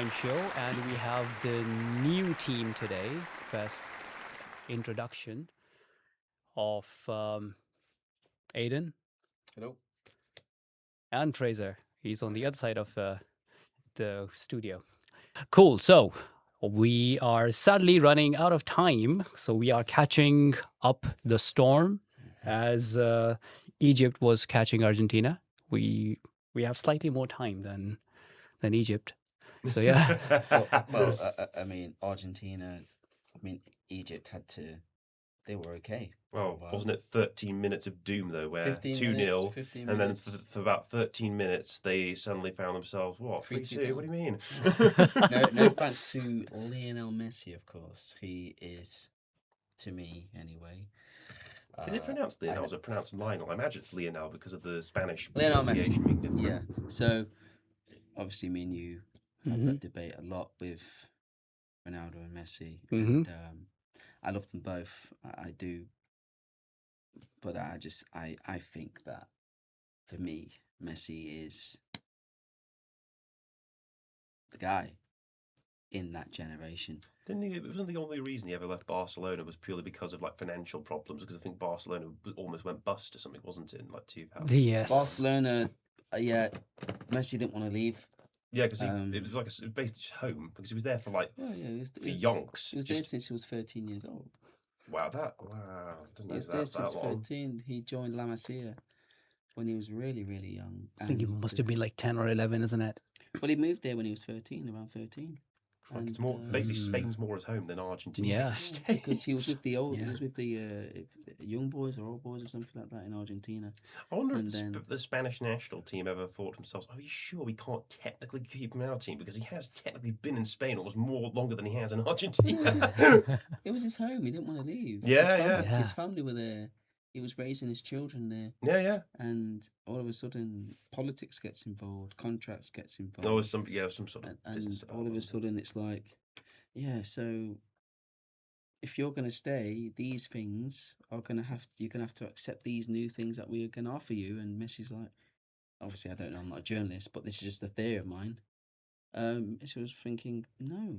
halftime show, and we have the new team today. First introduction of Aiden Hello. and Frazer. He's on the other side of the studio. Cool. So we are sadly running out of time. So we are catching up the storm as Egypt was catching Argentina. We have slightly more time than Egypt. So yeah. I mean, Argentina, Egypt had to, they were okay. Well, wasn't it 13 minutes of doom, though, where 2-0, 15 and then for about 13 minutes, they suddenly found themselves, what, 3-2? What do you mean? No thanks to Lionel Messi, of course. He is, to me, anyway. Is it pronounced Lionel or is it pronounced Lionel? I imagine it's Lionel because of the Spanish Lionel pronunciation being different. Yeah, so, obviously, me and you had that debate a lot with Ronaldo and Messi. And I love them both. I do. But I think that, for me, Messi is the guy in that generation. Wasn't the only reason he ever left Barcelona was purely because of like financial problems? Because I think Barcelona almost went bust or something, wasn't it? In like 2000. Yes. Barcelona, Messi didn't want to leave. Yeah, because it was like it was basically just home because he was there for like for yonks. He was there since he was 13 years old. Wow, didn't know he was that there since long. 13. He joined La Masia when he was really, really young. I think he must have been like 10 or 11, isn't it? Well, he moved there when he was 13, around 13. And, it's more basically Spain's more his home than Argentina. Yeah, because he was with the old, he was with the young boys or old boys or something like that in Argentina. I wonder if the Spanish national team ever thought to themselves, "Are you sure we can't technically keep him in our team because he has technically been in Spain almost more longer than he has in Argentina." It was his home. He didn't want to leave. Yeah, His family were there. He was raising his children there. Yeah. And all of a sudden, politics gets involved, contracts gets involved. There was some sort of business. And all of a sudden, it's like, so if you're going to stay, these things are going to you're going to have to accept these new things that we are going to offer you. And Messi's like, obviously, I don't know, I'm not a journalist, but this is just a theory of mine. So I was thinking, no,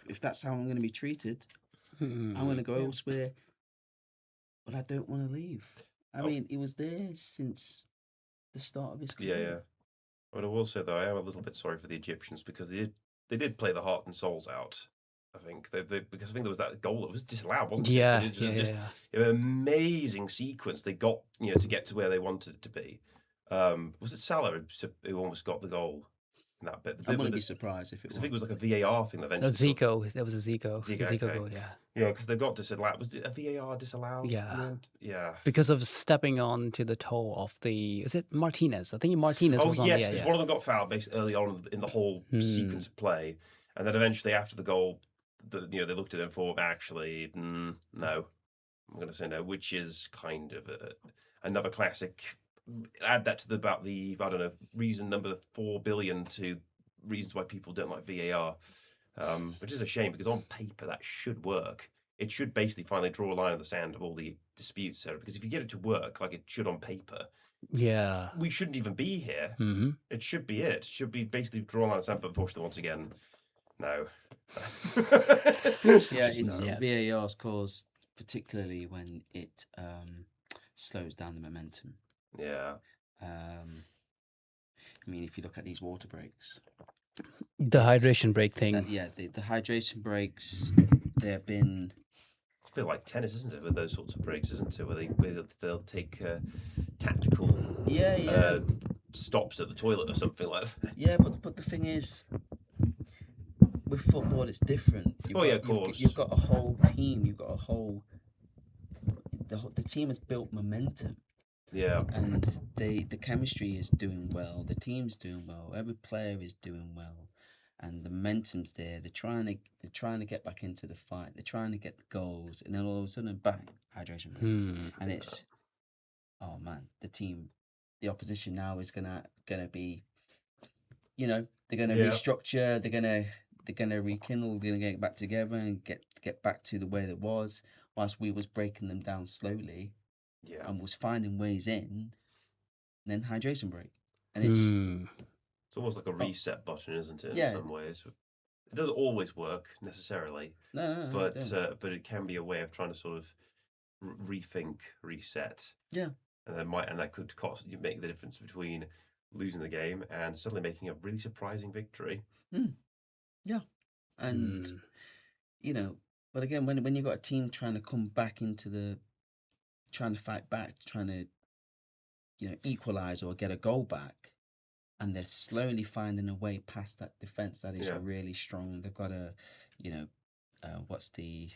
if that's how I'm going to be treated, I'm going to go elsewhere. But I don't want to leave. I mean, he was there since the start of his career. Yeah. But I will say, though, I am a little bit sorry for the Egyptians because they did play the heart and souls out. I think because I think there was that goal that was disallowed, wasn't it? Yeah, an amazing sequence they got, to get to where they wanted it to be. Was it Salah who almost got the goal in that bit? I wouldn't be surprised if it was. I think it was like a VAR thing that eventually. Zico. There was a Zico goal, yeah. Yeah, because they've got disallowed. Was it a VAR disallowed? Yeah. Because of stepping on to the toe of is it Martinez? I think Martinez was on the... Oh, yes, because one of them got fouled basically early on in the whole sequence of play. And then eventually after the goal, they looked at them for, actually, no. I'm going to say no, which is kind of another classic. Add that to about the, I don't know, reason number 4 billion to reasons why people don't like VAR. Which is a shame because on paper that should work. It should basically finally draw a line in the sand of all the disputes, Sarah. Because if you get it to work like it should on paper, we shouldn't even be here. Mm-hmm. It should be it. It should be basically draw a line in the sand. But unfortunately, once again, no. VAR's caused, particularly when it slows down the momentum. Yeah. I mean, if you look at these water breaks. The hydration break thing. The hydration breaks, they have been... It's a bit like tennis, isn't it, with those sorts of breaks, isn't it, where they'll take tactical stops at the toilet or something like that. Yeah, but the thing is, with football, it's different. Of course. You've got a whole team. You've got a whole... The team has built momentum. Yeah. And the chemistry is doing well. The team's doing well. Every player is doing well. And the momentum's there. They're trying to get back into the fight. They're trying to get the goals. And then all of a sudden, bang, hydration break. And it's, oh man, the opposition now is gonna be, they're gonna restructure. They're gonna rekindle. They're gonna get back together and get back to the way it was. Whilst we was breaking them down slowly. Yeah. And was finding ways in. And then hydration break. And it's It's almost like a reset button, isn't it? In Yeah. some ways, it doesn't always work necessarily, No, but it can be a way of trying to sort of rethink, reset. Yeah. And that could cost you make the difference between losing the game and suddenly making a really surprising victory. Yeah, and but again, when you got a team trying to come back trying to fight back, trying to equalize or get a goal back, and they're slowly finding a way past that defense that is really strong. They've got what's the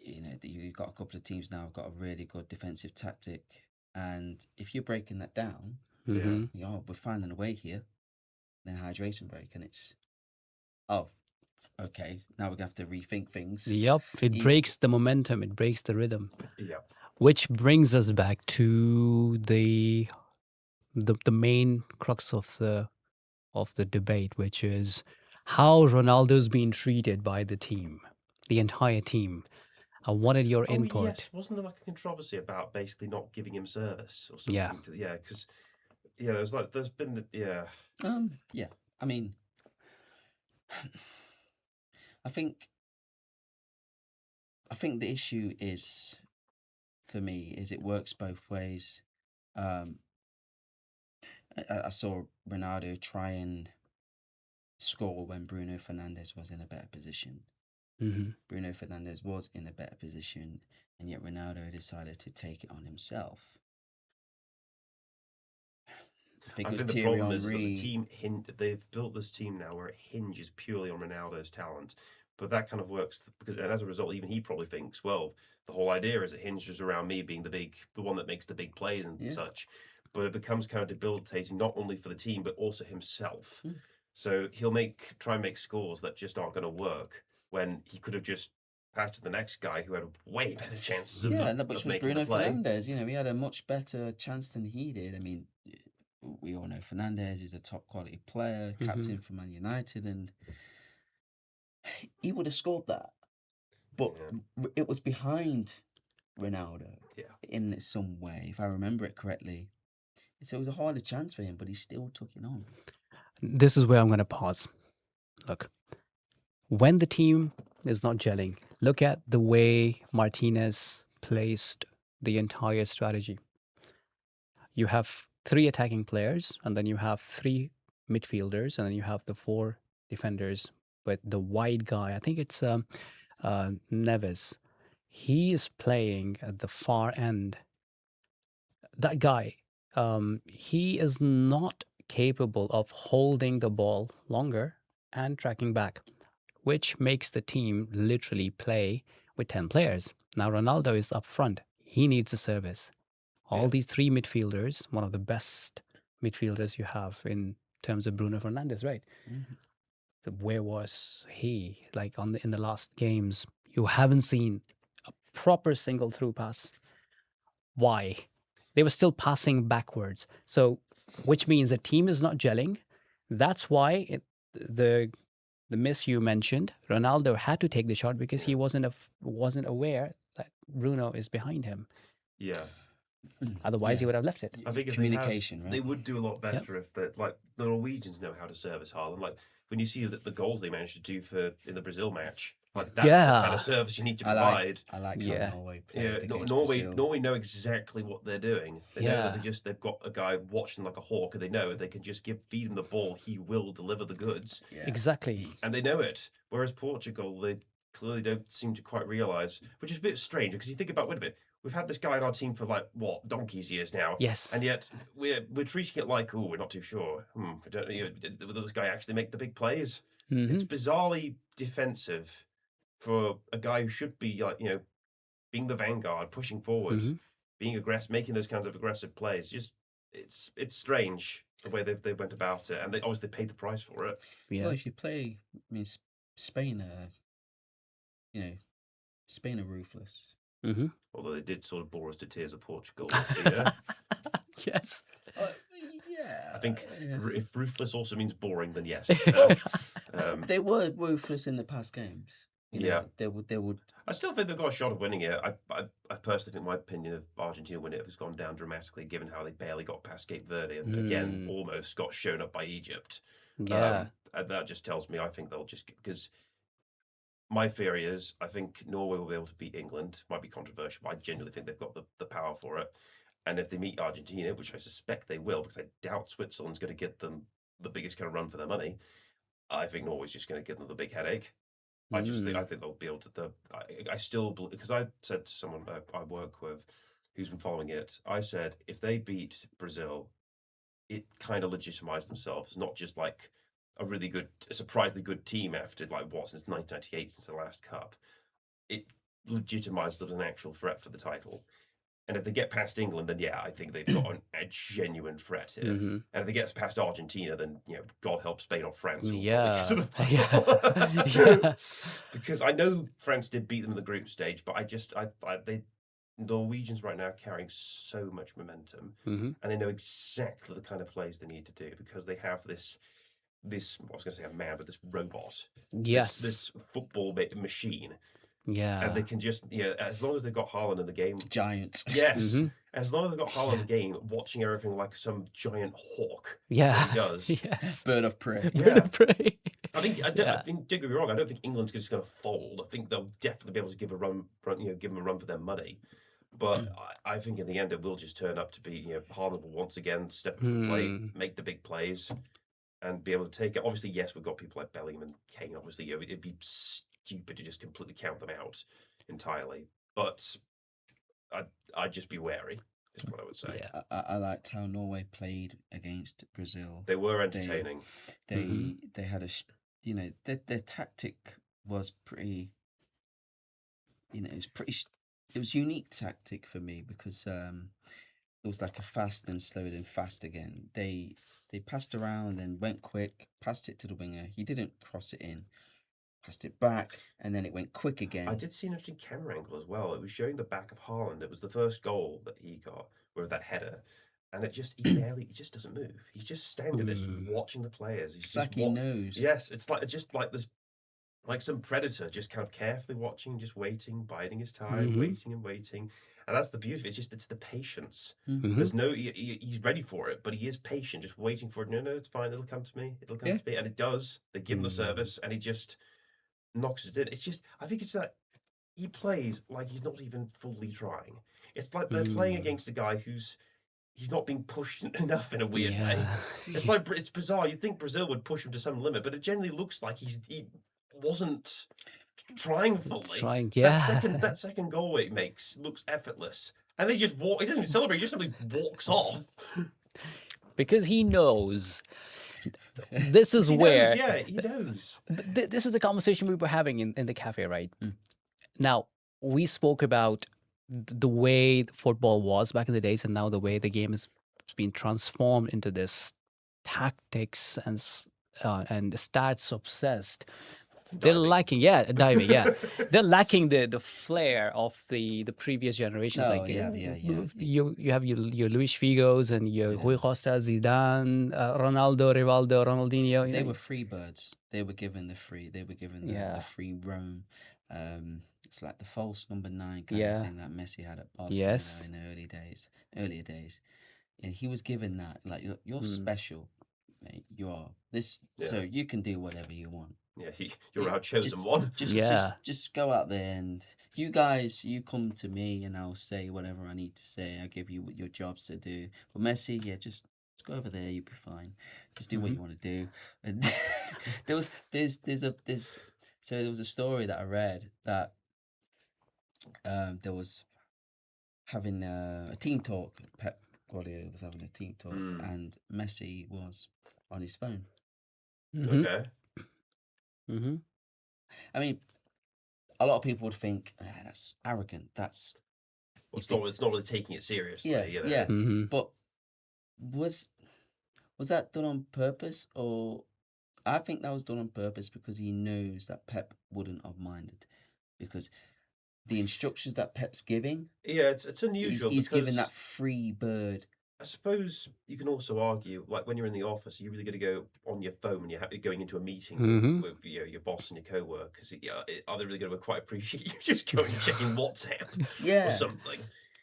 you've got a couple of teams now have got a really good defensive tactic, and if you're breaking that down, we're finding a way here, then hydration break, and it's okay, now we're gonna have to rethink things. Yep, it breaks the momentum, it breaks the rhythm. Yeah. Which brings us back to the main crux of the debate, which is how Ronaldo's been treated by the team, the entire team. I wanted your input. Yes, wasn't there like a controversy about basically not giving him service or something? Because there's been yeah. I mean, I think the issue is, for me, is it works both ways. I saw Ronaldo try and score when Bruno Fernandes was in a better position. Bruno Fernandes was in a better position, and yet Ronaldo decided to take it on himself. I think the problem is that the team they've built this team now where it hinges purely on Ronaldo's talent. But that kind of works and as a result, even he probably thinks, well, the whole idea is it hinges around me being the one that makes the big plays and such. But it becomes kind of debilitating not only for the team but also himself. So he'll try and make scores that just aren't going to work when he could have just passed to the next guy who had way better chances. Which was Bruno Fernandes. He had a much better chance than he did. I mean, we all know Fernandes is a top quality player, captain for Man United, and he would have scored that. But it was behind Ronaldo in some way, if I remember it correctly. So it was a harder chance for him, but he still took it on. This is where I'm going to pause. Look, when the team is not gelling, look at the way Martinez placed the entire strategy. You have 3 attacking players, and then you have 3 midfielders, and then you have the 4 defenders. But the wide guy, I think it's Neves, he is playing at the far end. That guy, he is not capable of holding the ball longer and tracking back, which makes the team literally play with 10 players. Now Ronaldo is up front. He needs a service. All these 3 midfielders, one of the best midfielders you have in terms of Bruno Fernandes, right? Where was he? Like in the last games, you haven't seen a proper single through pass. Why? They were still passing backwards. So, which means the team is not gelling. That's why the miss you mentioned, Ronaldo had to take the shot because he wasn't aware that Bruno is behind him. Yeah. Otherwise, he would have left it. I think if communication, they would do a lot better if the Norwegians know how to service Haaland. Like when you see the goals they managed to do in the Brazil match, like that's the kind of service you need to provide. I like how Norway played Norway know exactly what they're doing. They know that they've got a guy watching like a hawk, and they know if they can just feed him the ball, he will deliver the goods. Yeah. Exactly. And they know it. Whereas Portugal, they clearly don't seem to quite realise, which is a bit strange because you think about, wait a minute, we've had this guy in our team for donkey's years now. Yes. And yet we're treating it like, we're not too sure. We don't will this guy actually make the big plays? It's bizarrely defensive for a guy who should be being the vanguard, pushing forward, being aggressive, making those kinds of aggressive plays. Just it's strange the way they went about it, and they obviously paid the price for it. Yeah. Well, if you play, Spain Spain are ruthless. Although they did sort of bore us to tears of Portugal. Yes. Yeah. I think if ruthless also means boring, then yes. They were ruthless in the past games. You know, Yeah. they would. I still think they've got a shot of winning it. I personally think my opinion of Argentina winning it has gone down dramatically, given how they barely got past Cape Verde and again almost got shown up by Egypt. Yeah. And that just tells me I think they'll just because my theory is I think Norway will be able to beat England. Might be controversial, but I genuinely think they've got the power for it. And if they meet Argentina, which I suspect they will, because I doubt Switzerland's going to get them the biggest kind of run for their money, I think Norway's just going to give them the big headache. I think they'll be able to. I still believe, because I said to someone I work with who's been following it, I said if they beat Brazil, it kind of legitimized themselves, not just like a surprisingly good team after since 1998, since the last cup. It legitimized them as an actual threat for the title. And if they get past England, then yeah, I think they've got a genuine threat here. And if they get past Argentina, then God help Spain or France will probably get to the final. Because I know France did beat them in the group stage, but the Norwegians right now are carrying so much momentum, and they know exactly the kind of plays they need to do because they have this. I was going to say a man, but this robot. Yes. This football machine. Yeah. And they can just, as long as they've got Haaland in the game. Giants. Yes. As long as they've got Haaland in the game, watching everything like some giant hawk. Yeah. He does. Yes. Bird of prey. Bird of prey. I think, don't get me wrong, I don't think England's just going to fold. I think they'll definitely be able to give them a run for their money. But I think in the end, it will just turn up to be, Haaland will once again step up to the plate, make the big plays, and be able to take it. Obviously, yes, we've got people like Bellingham and Kane. Obviously, it'd be stupid to just completely count them out entirely. But I'd just be wary, is what I would say. Yeah. I liked how Norway played against Brazil. They were entertaining. They had their tactic was pretty. It was unique tactic for me because it was like a fast and slow then fast again. They passed around and went quick, passed it to the winger. He didn't cross it in. Passed it back, and then it went quick again. I did see an interesting camera angle as well. It was showing the back of Haaland. It was the first goal that he got with that header, and he just doesn't move. He's just standing there, just watching the players. He's it's like he knows. Yes, it's like this, like some predator, just kind of carefully watching, just waiting, biding his time, waiting and waiting. And that's the beauty of it. It's the patience. There's he's ready for it, but he is patient, just waiting for it. No, it's fine. It'll come to me. It'll come to me, and it does. They give him the service, and he just knocks it in. It's just, I think it's that he plays like he's not even fully trying. It's like they're playing against a guy he's not being pushed enough in a weird way. It's like, it's bizarre. You'd think Brazil would push him to some limit, but it generally looks like he wasn't trying fully. That second goal he makes looks effortless. And they just walk, he doesn't even celebrate, he just simply walks off. Because he knows. This is where... He knows. This is the conversation we were having in the cafe, right? Now, we spoke about the way football was back in the days and now the way the game has been transformed into this tactics and stats obsessed. They're lacking, diving, They're lacking the flair of the previous generations. You have your Luis Figos and your Rui Costa, Zidane, Ronaldo, Rivaldo, Ronaldinho. They were free birds. They were given the free. They were given the free roam. It's like the false number 9 kind of thing that Messi had at Barcelona in the earlier days. And he was given that. Like you're special, mate. You are this, so you can do whatever you want. Yeah, you're our chosen one. Just go out there and you guys, you come to me and I'll say whatever I need to say. I'll give you your jobs to do. But Messi, just go over there. You'll be fine. Just do what you want to do. And there was a story that I read that there was having a team talk. Pep Guardiola was having a team talk, and Messi was on his phone. Okay. I mean, a lot of people would think that's arrogant. That's it's not really taking it seriously. But was that done on purpose, or I think that was done on purpose because he knows that Pep wouldn't have minded, because the instructions that Pep's giving, it's unusual. He's giving that free bird I suppose you can also argue, like when you're in the office, are you really going to go on your phone when you're going into a meeting with your boss and your co-workers? Are they really going to quite appreciate you just going and checking WhatsApp Yeah. or something?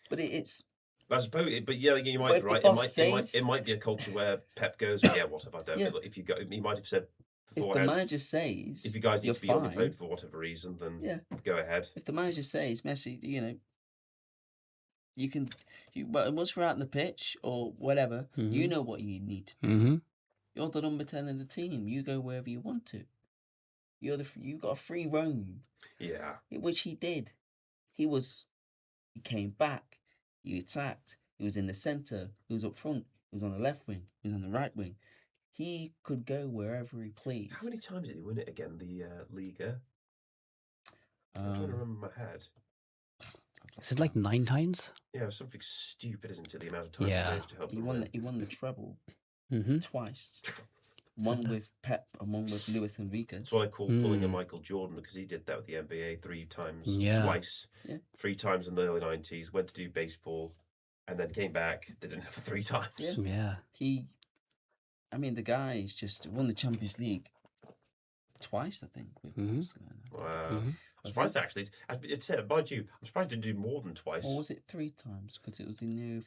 But it's. I suppose, but yeah, you But might be if the right. boss It might be a culture where Pep goes, "Yeah, what have I done?" Yeah. But if you go, he might have said If the beforehand, manager says if you guys need you're to be on your phone fine, for whatever reason, then yeah. go ahead. If the manager says Messi, you can, but once we're out on the pitch or whatever, you know what you need to do. Mm-hmm. You're the number 10 of the team. You go wherever you want to. You got a free roam, Yeah. which he did. He came back. He attacked. He was in the centre. He was up front. He was on the left wing. He was on the right wing. He could go wherever he pleased. How many times did he win it again? The Liga. I'm trying to remember in my head. Is it like 9 times? Yeah, it was something stupid, isn't it? The amount of time Yeah. he managed to help He them won. win. He won the treble Mm-hmm. twice. One with Pep and one with Luis Enrique. That's what I call pulling a Michael Jordan, because he did that with the NBA 3 times, Yeah. twice, Yeah. 3 times in the early 90s, went to do baseball, and then came back, did it for 3 times. Yeah. The guy's just won the Champions League twice, I think, with Barcelona. Wow. I'm surprised, actually. It's said, mind you, I'm surprised it did more than twice. Or was it 3 times? Because it was in the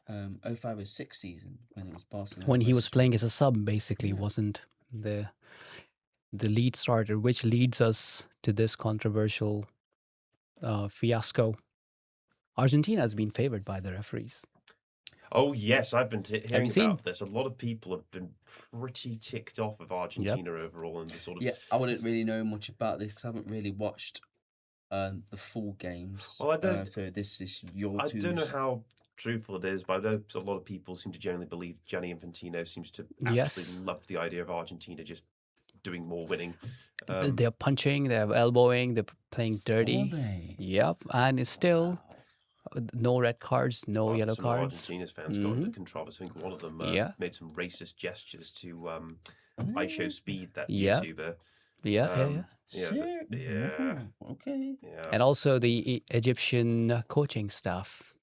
05-06 season when it was Barcelona. When he was playing as a sub, basically, wasn't the lead starter, which leads us to this controversial fiasco. Argentina has been favored by the referees. Oh, yes, I've been hearing seen? about this. A lot of people have been pretty ticked off of Argentina overall, and the sort of... Yeah, I wouldn't really know much about this. I haven't really watched the full games. Well, I don't... so this is your I don't know how truthful it is, but I know a lot of people seem to generally believe Gianni Infantino seems to absolutely love the idea of Argentina just doing more winning. They're punching, they're elbowing, they're playing dirty. Are they? Yep, and it's still no red cards, no yellow some cards. Argentina's fans got into controversy. I think one of them made some racist gestures to I Show Speed, that YouTuber. Yeah. Okay. Yeah. And also the Egyptian coaching staff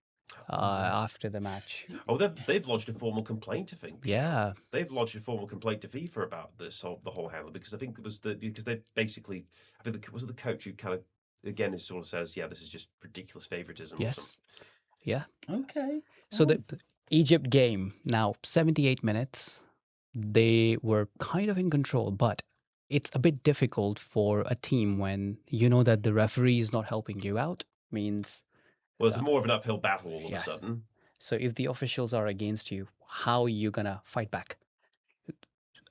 after the match. Oh, they've lodged a formal complaint, I think. Yeah. They've lodged a formal complaint to FIFA about the whole handle, because I think it was because they basically, I think was it the coach who kind of again sort of says, yeah, this is just ridiculous favoritism. Yes. Yeah. Okay. So the Egypt game, now 78 minutes, they were kind of in control, but it's a bit difficult for a team when you know that the referee is not helping you out. Means, well, it's more of an uphill battle all of a Yes. sudden. So if the officials are against you, how are you gonna fight back?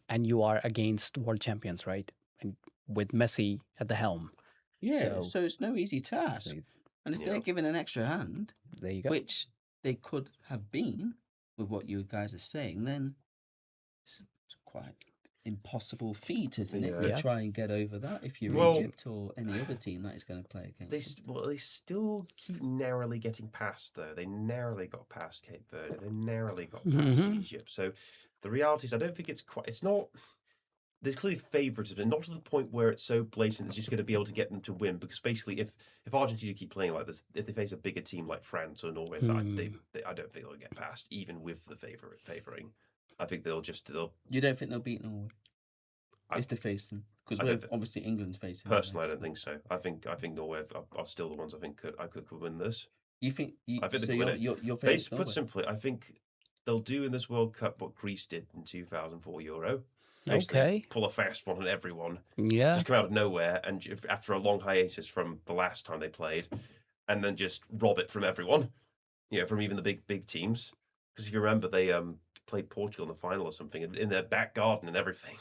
And you are against world champions, right? And with Messi at the helm. Yeah. So it's no easy task. And if they're given an extra hand, there you go. which they could have been with what you guys are saying, then it's quite impossible feat, isn't it, to try and get over that if you're Egypt or any other team that is going to play against them. They still keep narrowly getting past, though. They narrowly got past Cape Verde. They narrowly got past Egypt. So the reality is, I don't think it's not... There's clearly favouritism, not to the point where it's so blatant it's just going to be able to get them to win. Because basically, if Argentina keep playing like this, if they face a bigger team like France or Norway, I don't think they'll get past, even with the favouring. I think they'll. You don't think they'll beat Norway if they face them? Because obviously England's facing. Personally, I don't think so. I think Norway are still the ones I think could win this. You think? I think so. You're put simply, I think they'll do in this World Cup what Greece did in 2004 Euro. Okay. Pull a fast one on everyone. Yeah. Just come out of nowhere, and after a long hiatus from the last time they played, and then just rob it from everyone. From even the big teams. Because if you remember, they played Portugal in the final or something in their back garden and everything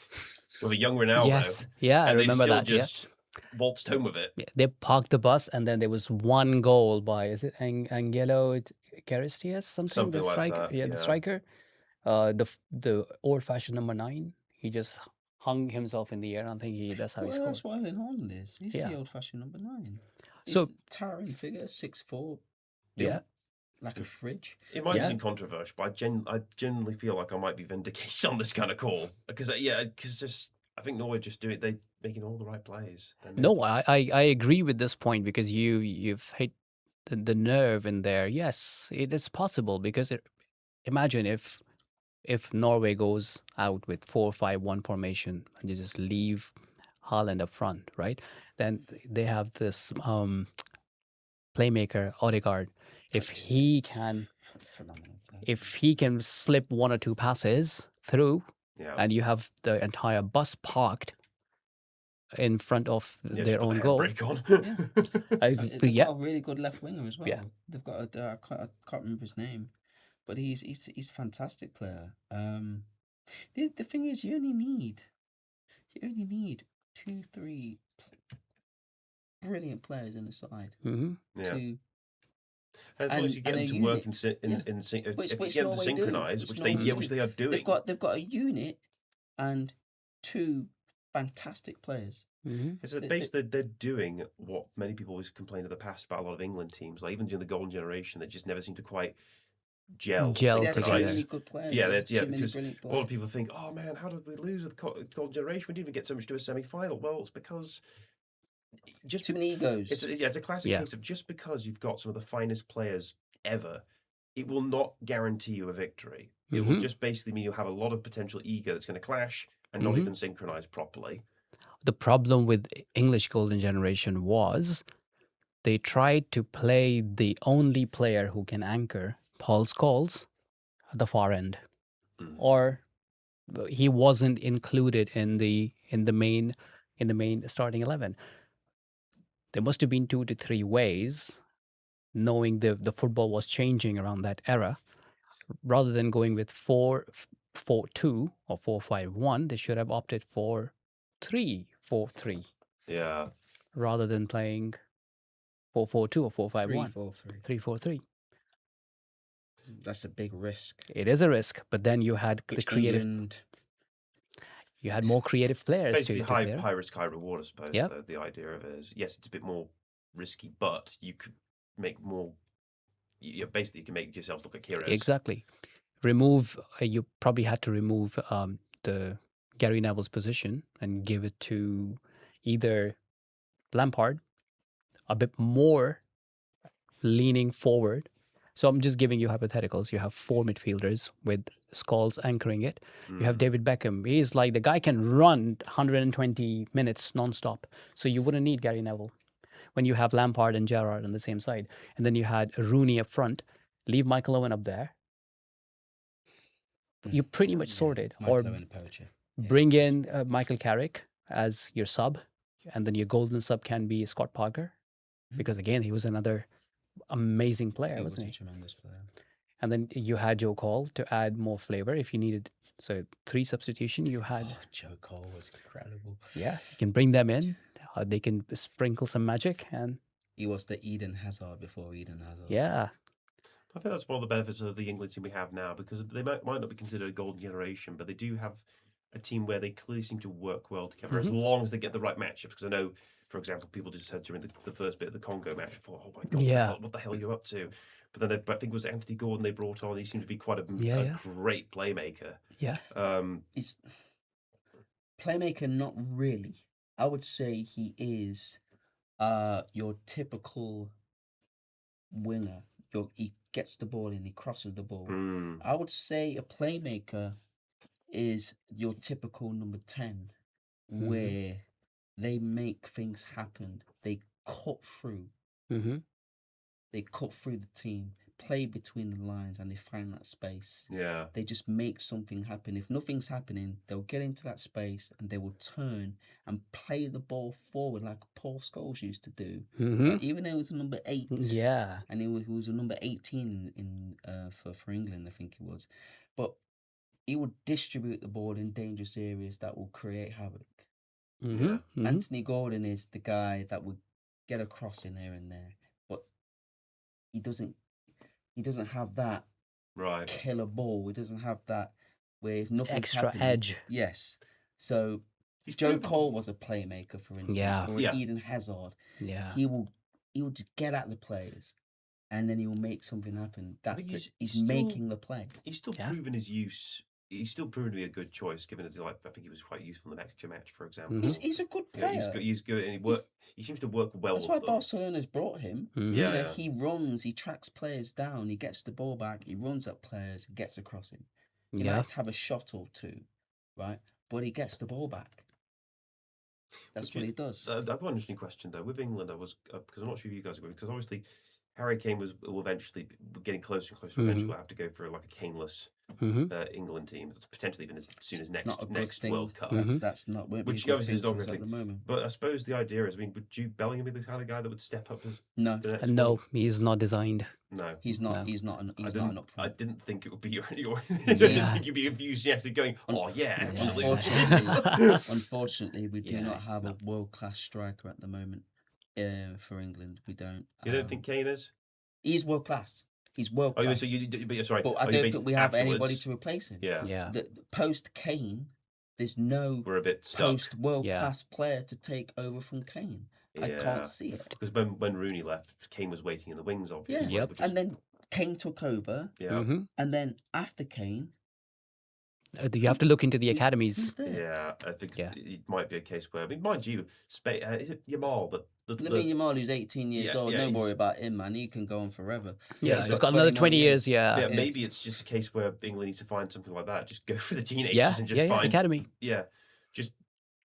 with a young Ronaldo. Yes. Yeah, I remember that. They still just waltzed home with it. Yeah, they parked the bus, and then there was one goal by Angelo Caristias, something the like striker. that, Yeah, the striker. The old-fashioned number 9. He just hung himself in the air. I think that's how he scored. That's what Erling Haaland is. He's the old-fashioned number 9. He's So a towering figure, 6'4". Yeah. Like a fridge. It might seem controversial, but I genuinely feel like I might be vindicated on this kind of call. Because I think Norway just do it. They're making all the right plays. No, I agree with this point, because you've hit the nerve in there. Yes, it is possible because imagine if Norway goes out with 4-5-1 formation and you just leave Haaland up front, right? Then they have this playmaker Odegaard. If he can, Phenomenal player. if he can slip one or two passes through, Yeah. and you have the entire bus parked in front of Yeah, their just put own the goal. handbrake on. They've Yeah, got a really good left winger as well. Yeah. They've got I can't remember his name, but he's a fantastic player. The thing is, you only need 2-3 brilliant players in the side hmm Yeah. to As long as you get and them a to work unit. in sync, if Which you get them to Norway do, synchronize, which which they Norway which do. they are doing. They've got a unit and 2 fantastic players. So basically, they're doing what many people always complained in the past about a lot of England teams, like even during the golden generation, that just never seem to quite gel. Gel They have too together. many good players. Yeah, They have yeah, too many because brilliant a lot of players. people think, "Oh man, how did we lose with the golden generation? We didn't even get so much to a semi-final." Well, it's because just Too many egos. it's a classic Yeah. case of just because you've got some of the finest players ever, it will not guarantee you a victory. It will just basically mean you'll have a lot of potential ego that's going to clash and not even synchronize properly. The problem with English golden generation was they tried to play the only player who can anchor, Paul Scholes, at the far end, or he wasn't included in the main starting 11. There must have been 2 to 3 ways, knowing the football was changing around that era. Rather than going with 4-4-2 or 4-5-1, they should have opted for 3-4-3 Yeah. rather than playing 4-4-2 or 4-5-1. 3-4-3. 3-4-3. That's a big risk. It is a risk, but then you had the Which creative. England, You had more creative players Basically, to high play. risk, high reward, I suppose. Yep. The idea of it is, yes, it's a bit more risky, but you could make more. Basically, you can make yourself look like heroes. Exactly. You probably had to remove the Gary Neville's position and give it to either Lampard, a bit more leaning forward. So I'm just giving you hypotheticals. You have 4 midfielders with Scholes anchoring it. You have David Beckham. He's like, the guy can run 120 minutes nonstop. So you wouldn't need Gary Neville when you have Lampard and Gerrard on the same side. And then you had Rooney up front. Leave Michael Owen up there. You pretty much sorted. Or Michael Owen poacher. bring in Michael Carrick as your sub. And then your golden sub can be Scott Parker. Because again, he was another amazing player, He was wasn't a he? tremendous player. And then you had Joe Cole to add more flavor if you needed. So 3 substitution, you had. Oh, Joe Cole was incredible. Yeah, you can bring them in. They can sprinkle some magic, and He was the Eden Hazard before Eden Hazard. yeah, I think that's one of the benefits of the England team we have now, because they might not be considered a golden generation, but they do have a team where they clearly seem to work well together as long as they get the right matchups. Because I know, for example, people just said during the first bit of the Congo match, I thought, oh my God, Yeah. what the hell are you up to? But then I think it was Anthony Gordon they brought on. He seemed to be quite a great playmaker. yeah. He's playmaker, not really. I would say he is your typical winger. He gets the ball in, he crosses the ball. I would say a playmaker is your typical number 10, where they make things happen. They cut through. They cut through the team, play between the lines, and they find that space. Yeah. They just make something happen. If nothing's happening, they'll get into that space and they will turn and play the ball forward like Paul Scholes used to do. Like, even though he was a number 8. Yeah. And he was a number 18 for England, I think he was. But he would distribute the ball in dangerous areas that will create havoc. Anthony Gordon is the guy that would get a cross in here and there, but he doesn't have that killer ball. He doesn't have that where if nothing's Extra happening, edge. Yes. So Joe Cole was a playmaker, for instance, or Yeah. Eden Hazard. Yeah. He will just get at the players, and then he will make something happen. I think He's making the play. He's still proven his use he's still proven to be a good choice, given that I think he was quite useful in the Mexico match, for example. He's a good Yeah, player. he's good, and he seems to work well. That's with why them. Barcelona's brought him. Mhm. Yeah, You know, yeah. he runs, he tracks players down, he gets the ball back, he runs at players, he gets across him. He Yeah. might have a shot or two, right? But he gets the ball back. That's what he does. I've got an interesting question though. With England, I was because I'm not sure if you guys agree, because obviously Harry Kane will eventually getting closer and closer. Eventually, we'll have to go for like a Kaneless Mhm. England team. That's potentially even as soon as Not a good next thing. World Cup. That's not won't be Which a good obviously thing is not for a us good at the thing. moment. But I suppose the idea is, would Jude Bellingham be the kind of guy that would step up as No, the next No, one? he's not designed. No, he's not. No. He's not an. I He's didn't. not an up I front. didn't think it would be your. I Yeah. just think you'd be enthusiastic, going, "Oh yeah, absolutely." Unfortunately, we do Yeah, not have a world-class striker at the moment for England. We don't. You don't think Kane is? He's world-class? He's Oh, world-class. so you? But sorry, but I you don't based think we have anybody afterwards? to replace him. Yeah, Yeah. The post Kane, there's no we're a bit stuck. post world-class player to take over from Kane. I Yeah. can't see it. Because when Rooney left, Kane was waiting in the wings, obviously. Yep. Which is, And then Kane took over, yeah, Mhm. and then after Kane, You have to look into the who's academies. there? yeah. I think Yeah. it might be a case where, I mean, mind you, is it Yamal? The Lamine Yamal, who's 18 years Yeah, old, yeah, don't worry he's- about him, man. He can go on forever. Yeah, he's he's got got another 29 20 years. Yeah. yeah, Yes. maybe it's just a case where England needs to find something like that. Just go for the teenagers Yeah. and just Yeah. find Academy. just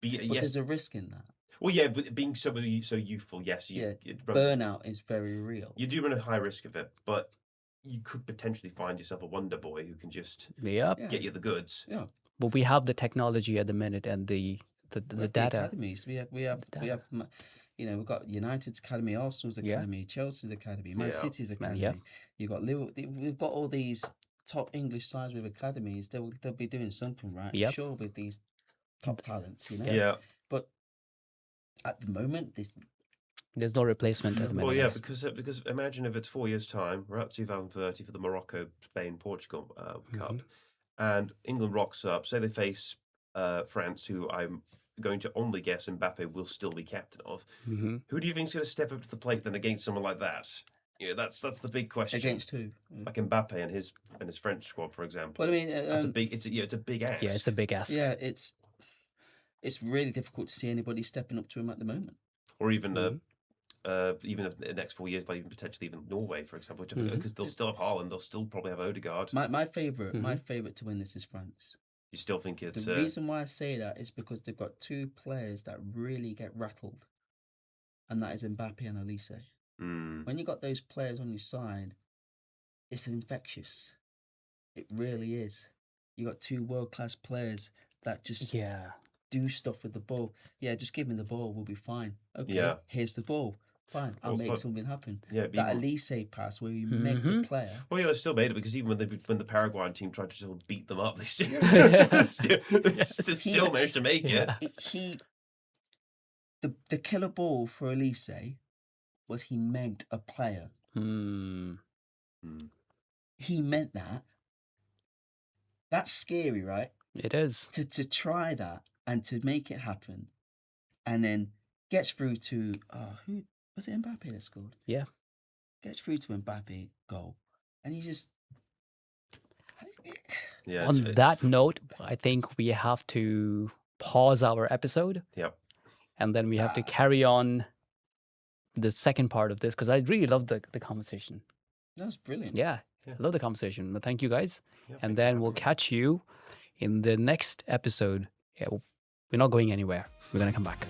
be But yes. there's a risk in that. Well, yeah, but being so youthful, yes, Yeah, it runs, burnout is very real. you do run a high risk of it, but you could potentially find yourself a wonder boy who can just Yep. Yeah. get you the goods. Yeah, But we have the technology at the minute and the we have the data. academies. We have. You know, we've got United's academy, Arsenal's Yeah. academy, Chelsea's academy, Man Yeah. City's academy. yeah. You've got Liverpool. We've got all these top English sides with academies. They'll be doing something right, Yep. sure, with these top talents. You know. Yeah. But at the moment, There's no replacement at the minute. Well, yeah, because imagine if it's 4 years' time, we're at 2030 for the Morocco, Spain, Portugal Cup, and England rocks up. Say they face France, who I'm going to only guess Mbappe will still be captain of. Mhm. Who do you think's going to step up to the plate then against someone like that? Yeah, that's the big question. against who? Like Mbappe and his French squad, for example. Well, I mean, That's a big. It's a big ask. Yeah, it's a big ask. yeah, it's really difficult to see anybody stepping up to him at the moment. Or even Mhm. even if the next 4 years, like even potentially even Norway, for example, because they'll still have Haaland, they'll still probably have Odegaard. My favorite to win this is France. You still think it's The reason why I say that is because they've got two players that really get rattled, and that is Mbappe and Elise. mm, When you got those players on your side, it's infectious. It really is. You got two world-class players that just Yeah. do stuff with the ball. Yeah, just give me the ball, we'll be fine. Okay, Yeah. here's the ball. Fine, I'll make Also- something happen. yeah. That Elise pass where you make the Mhm. player. Well, yeah, they still made it because even when the Paraguayan team tried to sort of beat them up, they still they still managed to make it. Yeah. The killer ball for Elise was he meant a player. Hmm. Mm. He meant that. That's scary, right? It is. To try that and to make it happen, and then gets through to who was it? Mbappe that scored. Yeah. Gets through to Mbappe goal, and he just Yeah. On that note, I think we have to pause our episode. Yep. And then we have to carry on the second part of this because I really love the conversation. that's brilliant. Yeah. Yeah. Love the conversation. But thank you guys. Yeah, And thank then you we'll for catch you in the next episode. Yeah, we're not going anywhere. We're going to come back.